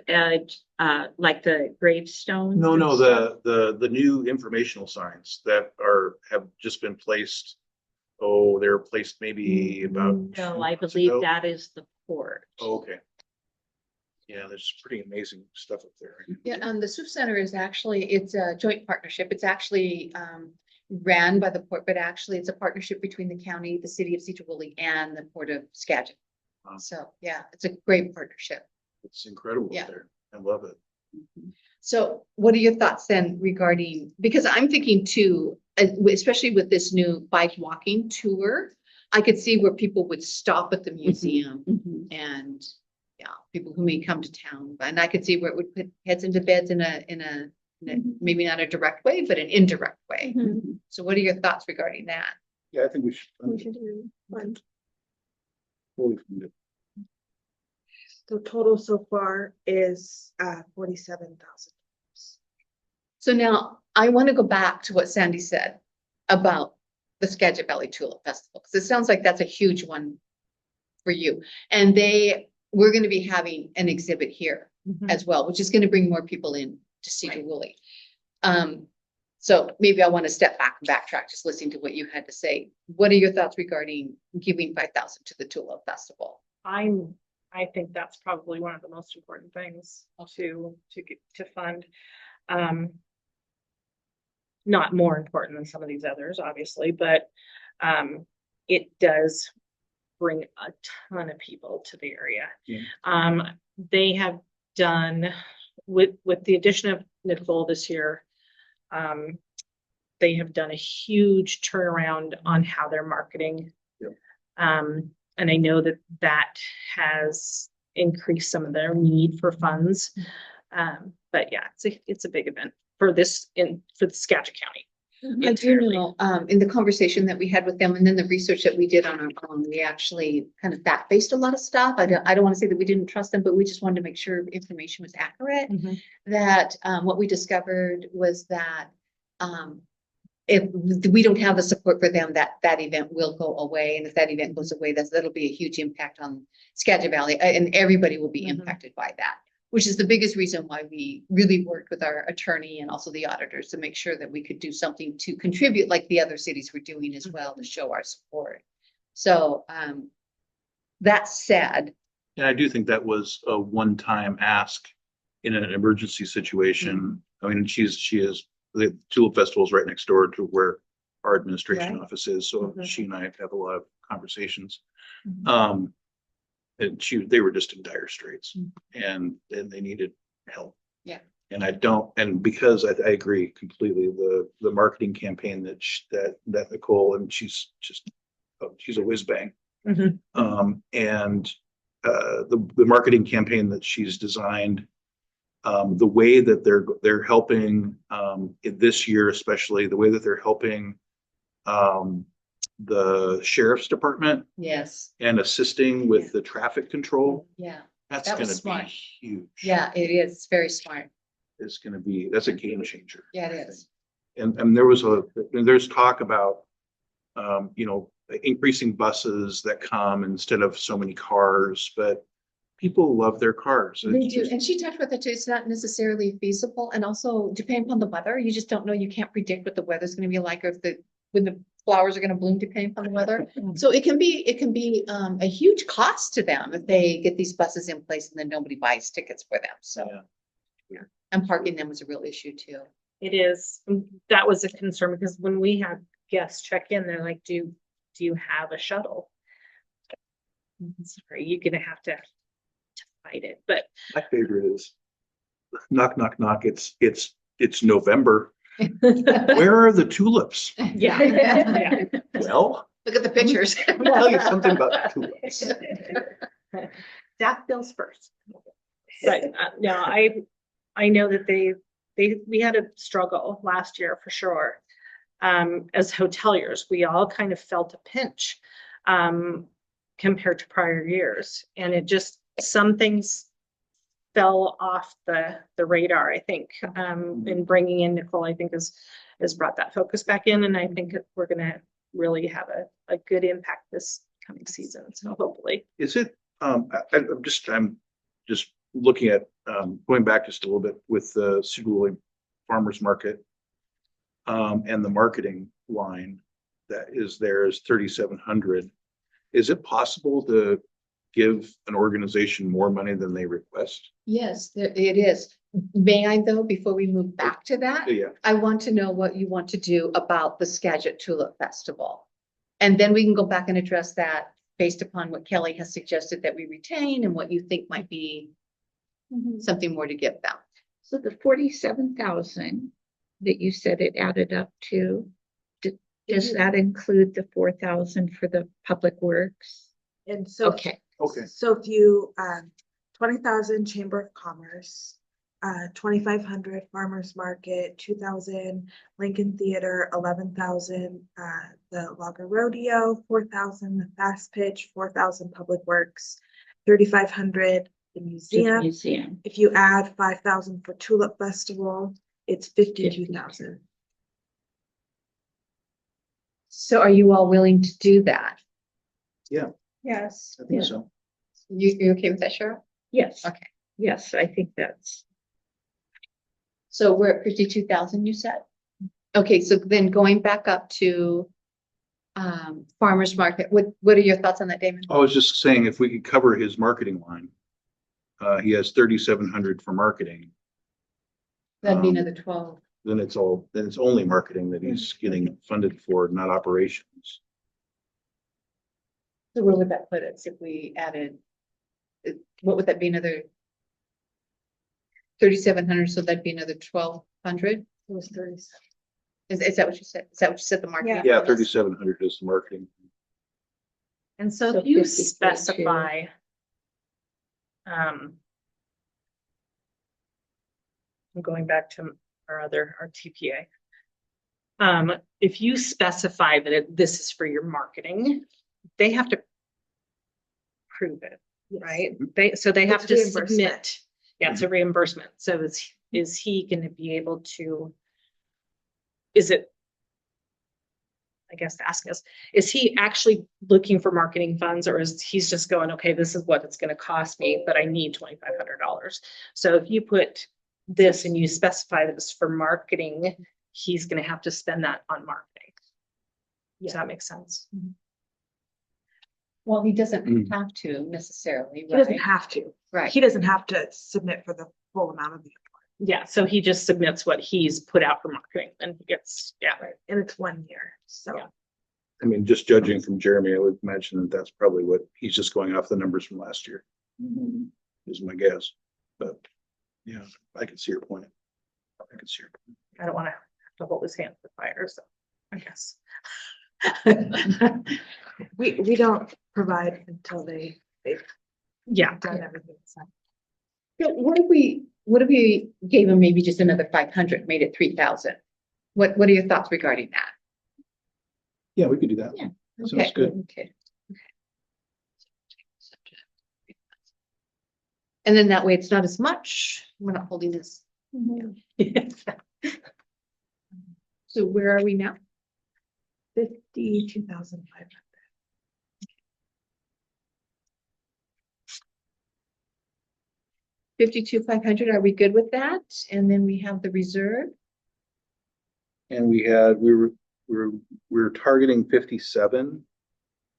like the gravestones? No, and no, stuff? the new informational signs that have just been placed. Oh, they were placed maybe about. No, 2 I months believe ago. that is the port. Oh, okay. Yeah, there's pretty amazing stuff up there. Yeah, the SUF Center is actually, it's a joint partnership. It's actually ran by the port, but actually it's a partnership between the county, the city of Sedro-Woolley, and the port of Skagit. Wow. So, yeah, it's a great partnership. It's incredible Yeah. up there. I love it. So what are your thoughts then regarding, because I'm thinking too, especially with this new bike walking tour, I could see where people would stop at the museum Mhm. and, yeah, people who may come to town, and I could see where it would put heads into beds in a maybe not a direct way, but an indirect way. Mhm. So what are your thoughts regarding that? Yeah, I think we should. We should do one. Fully funded. The total so far is 47,000. So now I want to go back to what Sandy said about the Skagit Valley Tulip Festival, because it sounds like that's a huge one for you. And we're going to be having an exhibit here Mhm. as well, which is going to bring more people in to Sedro-Woolley. So maybe I want to step back and backtrack, just listening to what you had to say. What are your thoughts regarding giving 5,000 to the Tulip Festival? I think that's probably one of the most important things to fund. Not more important than some of these others, obviously, but it does bring a ton of people to the area. Yeah. They have done with the addition of Nicole this year. They have done a huge turnaround on how they're marketing. Yep. And I know that has increased some of their need for funds. But yeah, it's a big event for the Skagit County. I do know, in the conversation that we had with them and then the research that we did on our own, we actually kind of fact-based a lot of stuff. I don't want to say that we didn't trust them, but we just wanted to make sure information was accurate. Mhm. That what we discovered was that if we don't have the support for them, that event will go away. And if that event goes away, that'll be a huge impact on Skagit Valley, and everybody will be Mhm. impacted by that, which is the biggest reason why we really worked with our attorney and also the auditors to make sure that we could do something to contribute like the other cities were doing as well to show our support. So that said, And I do think that was a one-time ask in an emergency situation. I mean, she is, the Tulip Festival is right next door to where our administration Right. office is, so Mhm. she and I have a lot of conversations. Mhm. And they were just in dire straits and they needed help. Yeah. And because I agree completely, the marketing campaign that Nicole, and she's a whiz bang. Mhm. And the marketing campaign that she's designed, the way that they're helping this year, especially the way that they're helping the sheriff's department yes, and assisting with the traffic control, yeah, that's That was going to smart. be huge. yeah, it is. It's very smart. That's a game changer. Yeah, it is. And there's talk about increasing buses that come instead of so many cars, but people love their cars. They It's do, just- and she talked about that too. It's not necessarily feasible, and also depending upon the weather, you just don't know. You can't predict what the weather's going to be like, or when the flowers are going to bloom, depending upon the weather. So it can be a huge cost to them if they get these buses in place and then nobody buys tickets for them. So, Yeah. and parking them was a real issue too. It is. That was a concern because when we had guests check in, they're like, do you have a shuttle? Sorry, you're gonna have to fight it, but My favorite is knock, knock, knock. It's November. Where are the tulips? yeah. Yeah. Well, Look at the pictures. let me tell you something about tulips. Daffodils first. But no, I know that we had a struggle last year for sure. As hoteliers, we all kind of felt a pinch compared to prior years, and it just some things fell off the radar. I think in bringing in Nicole, I think has brought that focus back in, and I think we're going to really have a good impact this coming season. So hopefully, Is it, I'm just looking at, going back just a little bit with the Sedro-Woolley Farmers Market. And the marketing line that is there is 3,700. Is it possible to give an organization more money than they request? Yes, it is. May I though, before we move back to that? Yeah, I want to know what you want to do about the Skagit Tulip Festival. And then we can go back and address that based upon what Kelly has suggested that we retain and what you think might be something more to give them. So the 47,000 that you said it added up to, does that include the 4,000 for the public works? And so. Okay, okay. So if you, 20,000 Chamber of Commerce, 2,500 Farmers Market, 2,000 Lincoln Theater, 11,000 the Logger Rodeo, 4,000 the Fast Pitch, 4,000 Public Works, 3,500 the to the museum. museum. If you add 5,000 for Tulip Festival, it's 52,000. So are you all willing to do that? Yes. I think so. You okay with that, Cheryl? Yes. Okay. Yes, I think that's, So we're at 52,000, you said? Okay, so then going back up to farmer's market, what are your thoughts on that, Damon? I was just saying, if we could cover his marketing line, he has 3,700 for marketing. That'd be um, another 12. Then it's only marketing that he's getting funded for, not operations. So where would that put us if we added, what would that be, another 3,700, so that'd be another 1,200? It was 37. Is that what you said? Is that what you said, the marketing? Yeah, was? 3,700 is the marketing. And so So if you 53 too. specify, I'm going back to our TPA. If you specify that this is for your marketing, they have to prove it, Yes. right? They have It's to reimbursement. submit. Yeah, it's a reimbursement. So is he going to be able to? Is it? I guess to ask us, is he actually looking for marketing funds, or is he's just going, okay, this is what it's going to cost me, but I need $2,500. So if you put this and you specify that it's for marketing, he's going to have to spend that on marketing. Does that make sense? Well, he doesn't Mm. have to necessarily, He doesn't right? have to. Right. He doesn't have to submit for the full amount of the, Yeah, so he just submits what he's put out for marketing and he gets, yeah. and it's 1 year, so. Yeah. I mean, just judging from Jeremy, I would imagine that that's probably what he's just going off the numbers from last year, is my guess. But yeah, I can see your point. I can see your point. I don't want to have to hold his hand to the fire, so I guess. We don't provide until they've Yeah, done everything. So. So what if we gave him maybe just another 500, made it 3,000? What are your thoughts regarding that? Yeah, we could do that. Yeah. Sounds Okay. good. Okay. And then that way it's not as much. We're not holding this. So where are we now? 52,500. 52,500. Are we good with that? And then we have the reserve. And we were targeting 57.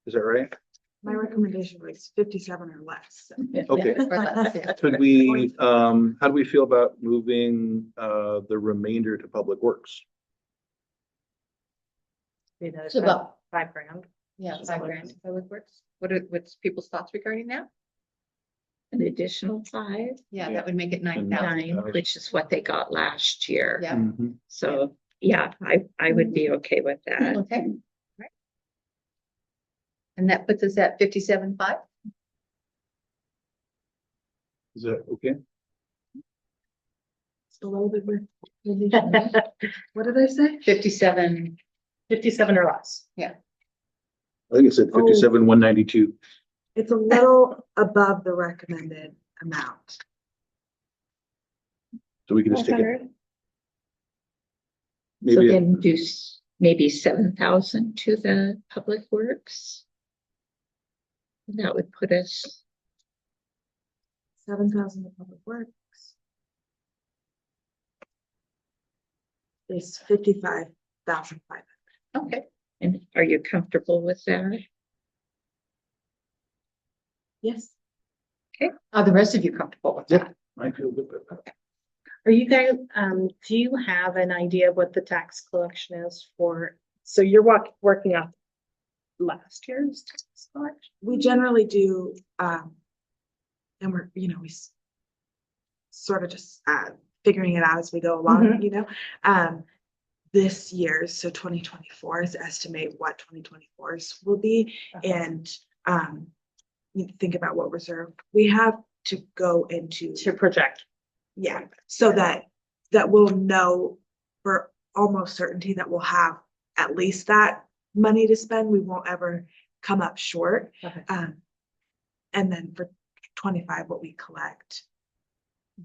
Is that right? My recommendation was 57 or less. Okay. Or less, yeah. Could we, how do we feel about moving the remainder to Public Works? So about, $5,000. yeah, 5,000 if Public Works. What's people's thoughts regarding that? an additional 5, Yeah, Yeah. that would make it 9,000. 9, which is what they got last year. Yeah. Mhm. So, yeah, I would be okay with that. Okay. Right. And that puts us at 57,500. Is that okay? It's below the recommendation. What did I say? 57. 57 or less. I think it said 57,192. It's a little above the recommended amount. So we can just take it. 500. So Maybe, then do maybe 7,000 to the public works. And that would put us 7,000 to public works. It's 55,500. Okay. And are you comfortable with that? Yes. Are the rest of you comfortable with that? I feel good with that. Are you guys, do you have an idea of what the tax collection is for? So you're working off last year's tax collection? We generally do, and we're, sort of just figuring it out as we go along, this year's, so 2024's estimate what 2024's will be, and you think about what reserve we have to go into. To project. Yeah, so that we'll know for almost certainty that we'll have at least that money to spend. We won't ever come up short. Okay. And then for 25, what we collect,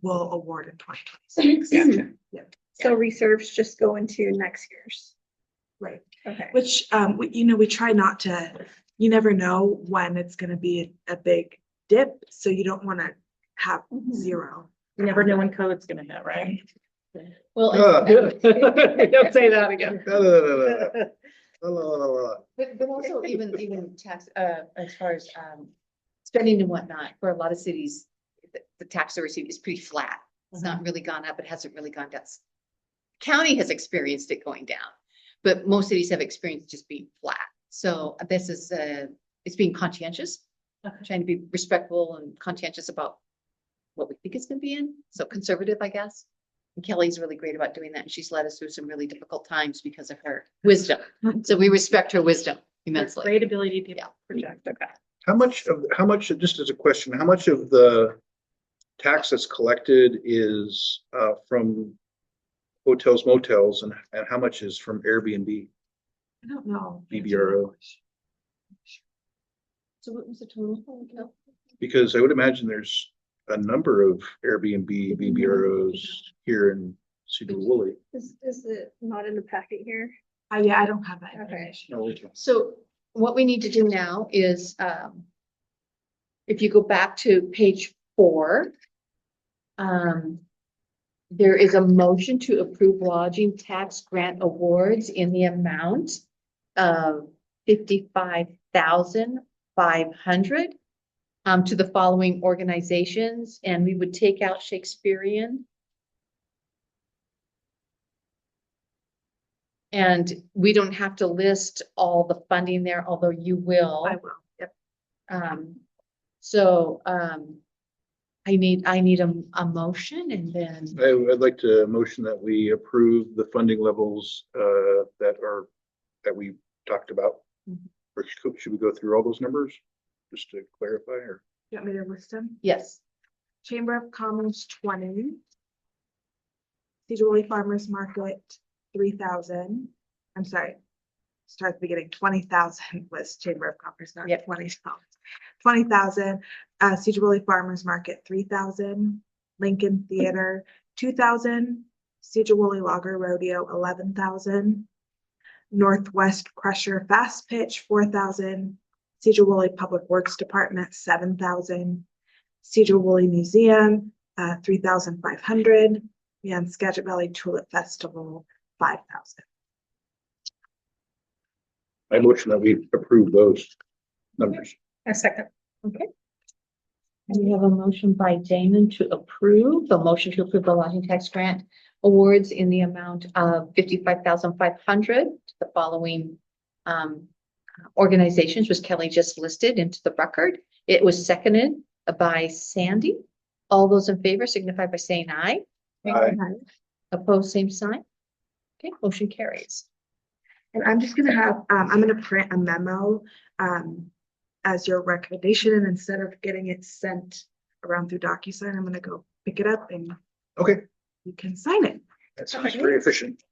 we'll award in 2026. Yeah. So reserves just go into next year's. Right. Okay. Which, we try not to, you never know when it's going to be a big dip. So you don't want to have zero. You never know when COVID's gonna hit, right? Well, Don't say that again. but also even tax, as far as, spending and whatnot, for a lot of cities, the tax they receive is pretty flat. It's not really gone up. It hasn't really gone down. County has experienced it going down, but most cities have experienced just being flat. So this is, it's being conscientious, trying to be respectful and conscientious about what we think it's gonna be in. So conservative, I guess. And Kelly's really great about doing that. And she's led us through some really difficult times because of her wisdom. So we respect her wisdom immensely. Great ability to Yeah. project, okay. How much, just as a question, how much of the tax that's collected is from hotels, motels, and how much is from Airbnb, I don't know. VBRO? So what was the total? Because I would imagine there's a number of Airbnb, VBROs here in Sedro-Woolley. Is it not in the packet here? Yeah, I don't have that Okay. information. So what we need to do now is, if you go back to page 4, there is a motion to approve lodging tax grant awards in the amount of 55,500 to the following organizations, and we would take out Shakespearean. And we don't have to list all the funding there, although you will. I will. Yep. I need a motion, and then I'd like to motion that we approve the funding levels that we talked about. Or should we go through all those numbers just to clarify, or? You want me to list them? yes, Chamber of Commerce 20. Sedro-Woolley Farmers Market 3,000. I'm sorry. Start at the beginning. 20,000 was Chamber of Commerce, not Yep. 20,000. 20,000. Sedro-Woolley Farmers Market 3,000. Lincoln Theater 2,000. Sedro-Woolley Logger Rodeo 11,000. Northwest Crusher Fast Pitch 4,000. Sedro-Woolley Public Works Department 7,000. Sedro-Woolley Museum 3,500. And Skagit Valley Tulip Festival 5,000. I motion that we approve those numbers. A second. okay. And we have a motion by Damon to approve the lodging tax grant awards in the amount of 55,500 to the following organizations, which Kelly just listed into the record. It was seconded by Sandy. All those in favor signify by saying aye. Aye. Opposed, same sign. Okay, motion carries. And I'm just gonna have, I'm gonna print a memo as your recommendation, and instead of getting it sent around through DocuSign, I'm gonna go pick it up and Okay, you can sign it. that sounds very efficient.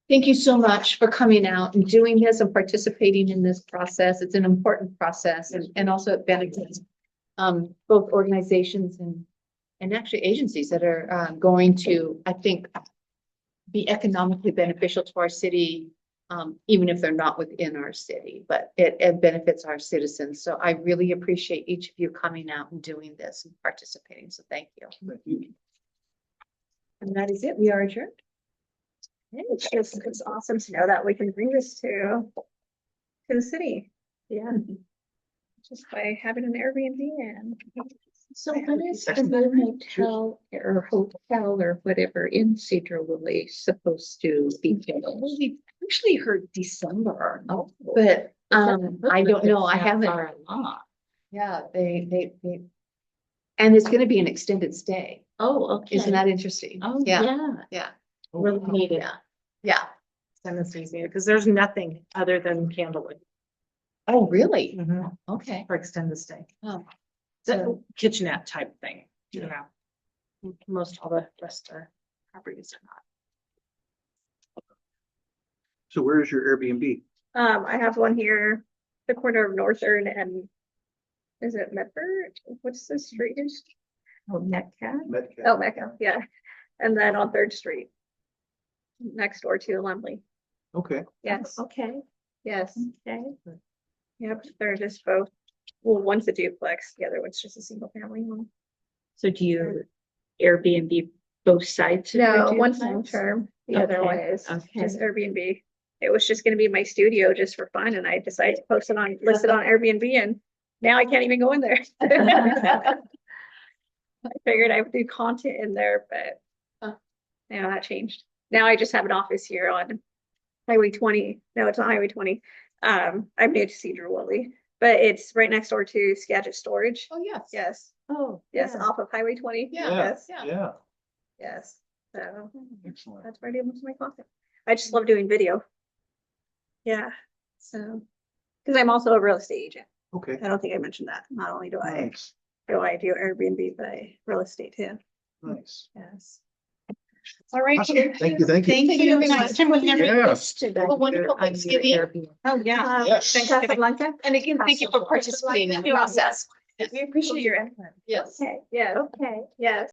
Thank you so much for coming out and doing this and participating in this process. It's an important process, and also it benefits both organizations and actually agencies that are going to, I think, be economically beneficial to our city even if they're not within our city, but it benefits our citizens. So I really appreciate each of you coming out and doing this and participating. So thank you. Thank you. And that is it. We are adjourned. It's awesome to know that we can bring this to the city. Yeah. Just by having an Airbnb and. So what is the motel or hotel or whatever in Sedro-Woolley supposed to be built? We actually heard December, Oh, but I don't know. I Not haven't. far along. Yeah, they, and it's gonna be an extended stay. Oh, okay. Isn't that interesting? Oh, Yeah, yeah. yeah, Really needed. yeah, yeah. Send this easy because there's nothing other than candlewood Oh, really? Mhm. Okay. for extended stay. Oh, The kitchenette type thing, you know. Most all the rest are properties are not. So where is your Airbnb? I have one here, the corner of Northern and is it Medford? What's the street? Oh, Metcalf. Metcalf. Oh, Mecca, yeah. And then on Third Street. Next door to Lumley. Okay. Yes, Okay, yes. okay. Yep, they're just both, well, one's a duplex, the other one's just a single family home. So do you Airbnb both sides? of your No, one's duplex? long term, the other Okay, one is okay. just Airbnb. It was just gonna be my studio just for fun and I decided to post it on, list it on Airbnb and now I can't even go in there. I figured I would do content in there, but now that changed. Now I just have an office here on Highway 20. No, it's on Highway 20. I'm new to Sedro-Woolley, but it's right next door to Skagit Storage. oh, yes. Yes, Oh, yes, yeah. off of Highway 20. Yeah, Yes, yeah. Yeah. yes. So Excellent. that's where I do most of my content. I just love doing video. Yeah, so, because I'm also a real estate agent. Okay. I don't think I mentioned that. Not only do Nice. do Airbnb, but I real estate too. Nice. Yes. All right. Awesome. Thank you. Thank you. Thank you. Nice to meet you. Have a wonderful Thanksgiving. Oh, yeah. Yes. Casablanca. And again, thank you for participating in the process. We appreciate your input. Yes. Okay, yes, Okay. yes.